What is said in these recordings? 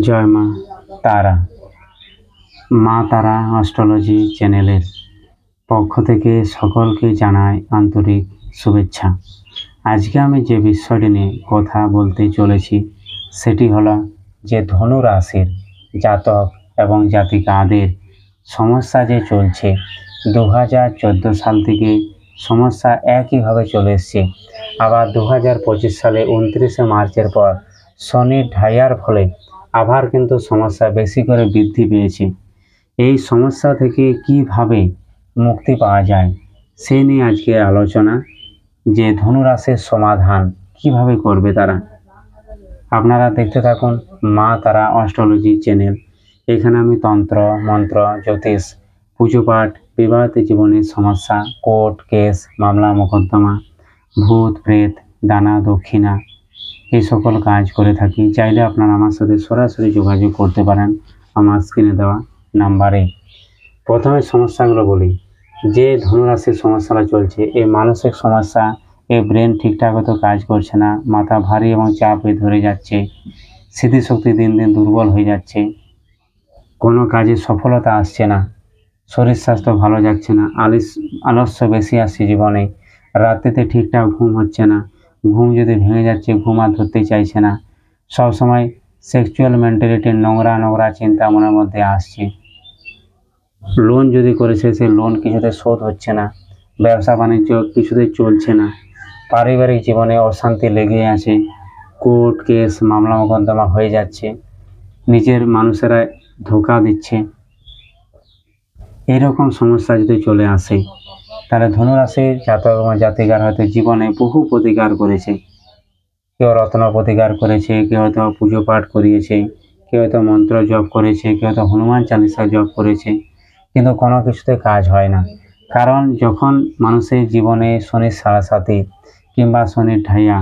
জয় মা তারা। মা তারা অ্যাস্ট্রোলজি চ্যানেলের পক্ষ থেকে সকলকে জানাই আন্তরিক শুভেচ্ছা। আজকে আমি যে বিষয়টি নিয়ে কথা বলতে চলেছি সেটি হলো যে ধনু রাশির জাতক এবং জাতিকাদের সমস্যা যে চলছে 2014 সাল থেকে সমস্যা একইভাবে চলে এসছে। আবার 2025 সালে 29শে মার্চের পর শনির ঢাইয়ার ফলে আবার কিন্তু সমস্যা বেশি করে বৃদ্ধি পেয়েছে। এই সমস্যা থেকে কিভাবে মুক্তি পাওয়া যায় সে নিয়ে আজকের আলোচনা, যে ধনুরাশির সমাধান কিভাবে করবে তারা। আপনারা দেখতে থাকুন মা তারা অ্যাস্ট্রোলজি চ্যানেল। এখানে আমি তন্ত্র মন্ত্র জ্যোতিষ পুজো পাঠ, বিবাহিত জীবনের সমস্যা, কোর্ট কেস মামলা মোকদ্দমা, ভূত প্রেত দানা দক্ষিণা এই সকল কাজ করে থাকি। চাইলে আপনারা আমার সাথে সরাসরি যোগাযোগ করতে পারেন আমার স্ক্রিনে দেওয়া নাম্বারে। প্রথমে সমস্যাগুলো বলি। যে ধনুরাশির সমস্যাটা চলছে, এই মানসিক সমস্যা, এই ব্রেন ঠিকঠাক মতো কাজ করছে না, মাথা ভারী এবং চাপে ধরে যাচ্ছে, স্মৃতিশক্তি দিন দিন দুর্বল হয়ে যাচ্ছে, কোনো কাজে সফলতা আসছে না, শরীর স্বাস্থ্য ভালো যাচ্ছে না, আলস্য বেশি আসছে জীবনে, রাত্রিতে ঠিকঠাক ঘুম হচ্ছে না, ঘুম যদি ভেঙে যাচ্ছে ঘুম আর ধরতে চাইছে না, সবসময় সেক্সুয়াল মেন্টালিটির নোংরা নোংরা চিন্তা মনের মধ্যে আসছে, লোন যদি করেছে সে লোন কিছুতে শোধ হচ্ছে না, ব্যবসা বাণিজ্য কিছুতে চলছে না, পারিবারিক জীবনে অশান্তি লেগে আছে, কোর্ট কেস মামলা মোকদ্দমা হয়ে যাচ্ছে, নিজের মানুষেরা ধোঁকা দিচ্ছে, এইরকম সমস্যা যদি চলে আসে তাহলে ধনুরাশির জাতক এবং জাতিকার হয়তো জীবনে বহু প্রতিকার করেছে। কেউ রত্ন প্রতিকার করেছে, কেউ হয়তো পুজো পাঠ করিয়েছে, কেউ হয়তো মন্ত্র জপ করেছে, কেউ হয়তো হনুমান চালিসা জপ করেছে, কিন্তু কোনো কিছুতে কাজ হয় না। কারণ যখন মানুষের জীবনে শনির সাড়াসাতি কিংবা শনির ঢাইয়া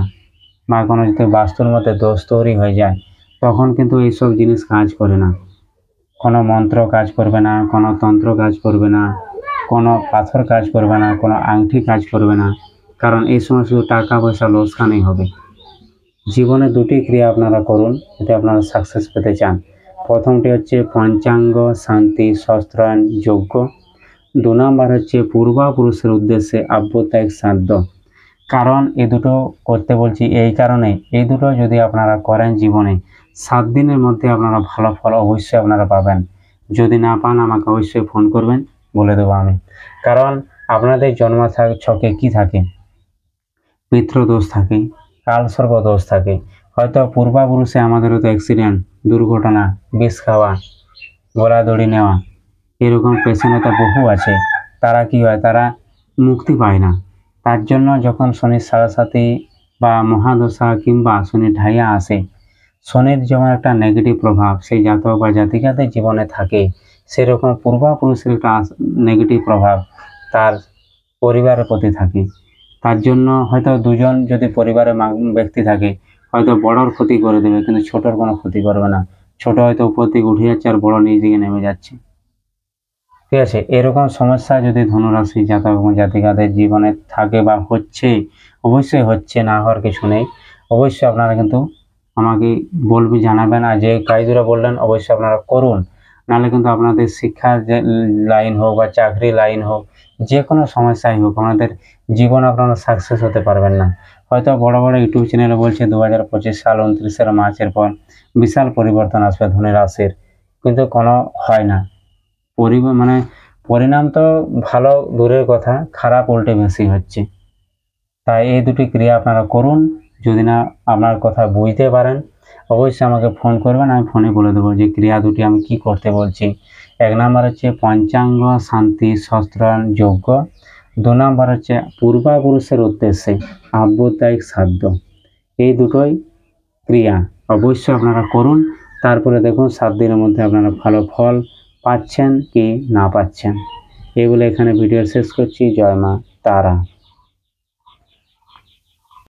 বা কোনো যদি বাস্তুর মধ্যে দোষ তৈরি হয়ে যায় তখন কিন্তু এইসব জিনিস কাজ করে না। কোনো মন্ত্র কাজ করবে না, কোনো তন্ত্র কাজ করবে না, কোনো পাথর কাজ করবে না, কোনো আংটি কাজ করবে না। কারণ এই সময় শুধু টাকা পয়সা লোকসানই হবে। জীবনে দুটি ক্রিয়া আপনারা করুন যদি আপনারা সাকসেস পেতে চান। প্রথমটি হচ্ছে পঞ্চাঙ্গ শান্তি শস্ত্রায়ন যজ্ঞ। 2 নম্বর হচ্ছে পূর্বপুরুষের উদ্দেশ্যে আব্যত্যাগ শ্রাদ্ধ। কারণ এই দুটো করতে বলছি এই কারণে, এই দুটো যদি আপনারা করেন জীবনে 7 দিনের মধ্যে আপনারা ভালো ফল অবশ্যই আপনারা পাবেন। যদি না পান আমাকে অবশ্যই ফোন করবেন, বলে দেবো আমি। কারণ আপনাদের জন্ম ছকে কি থাকে, পিতৃদোষ থাকে, কালসর্প দোষ থাকে, হয়তো পূর্বপুরুষে আমাদের হয়তো অ্যাক্সিডেন্ট দুর্ঘটনা, বিষ খাওয়া, গলা দড়ি নেওয়া, এরকম পেশেন্ট হয়তো বহু আছে। তারা কি হয়, তারা মুক্তি পায় না। তার জন্য যখন শনির সাড়াসাতি বা মহাদশা কিংবা শনির ঢাইয়া আসে, শনির যেমন একটা নেগেটিভ প্রভাব সেই জাতক বা জাতিকাদের জীবনে থাকে, সেরকম পূর্বপুরুষের একটা নেগেটিভ প্রভাব তার পরিবারের প্রতি থাকে। তার জন্য হয়তো দুজন যদি পরিবারে ব্যক্তি থাকে হয়তো বড়র ক্ষতি করে দেবে কিন্তু ছোটর কোনো ক্ষতি করবে না। ছোট হয়তো উপর দিকে উঠে যাচ্ছে আর বড় নিচ দিকে নেমে যাচ্ছে। ঠিক আছে, এরকম সমস্যা যদি ধনুরাশি জাতক এবং জাতিকাদের জীবনে থাকে বা হচ্ছে, অবশ্যই হচ্ছে, না হওয়ার কিছু নেই। অবশ্যই আপনারা কিন্তু আমাকে বলবে, জানাবেন। আর যে কাজগুলো বললেন অবশ্যই আপনারা করুন, নাহলে কিন্তু আপনাদের শিক্ষার যে লাইন হোক বা চাকরি লাইন হোক, যে কোনো সমস্যাই হোক, আপনাদের জীবন আপনারা সাকসেস হতে পারবেন না। হয়তো বড় বড় ইউটিউব চ্যানেলে বলছে 2025 সাল 29শে মার্চের পর বিশাল পরিবর্তন আসবে ধনুরাশির, কিন্তু কোনো হয় না। পরিণাম তো ভালো দূরের কথা, খারাপ উল্টে বেশি হচ্ছে। তাই এই দুটি ক্রিয়া আপনারা করুন। যদি না আপনার কথা বুঝতে পারেন অবশ্যই আমাকে ফোন করবেন, আমি ফোনে বলে দেবো যে ক্রিয়া দুটি আমি কি করতে বলছি। 1 নম্বর হচ্ছে পঞ্চাঙ্গ শান্তি শস্ত্রায়ন যজ্ঞ। 2 নম্বর হচ্ছে পূর্বপুরুষের উদ্দেশ্যে আব্যত্যাগ শ্রাদ্ধ। এই দুটোই ক্রিয়া অবশ্যই আপনারা করুন। তারপরে দেখুন 7 দিনের মধ্যে আপনারা ভালো ফল পাচ্ছেন কি না পাচ্ছেন। এগুলো এখানে ভিডিও শেষ করছি। জয় মা তারা।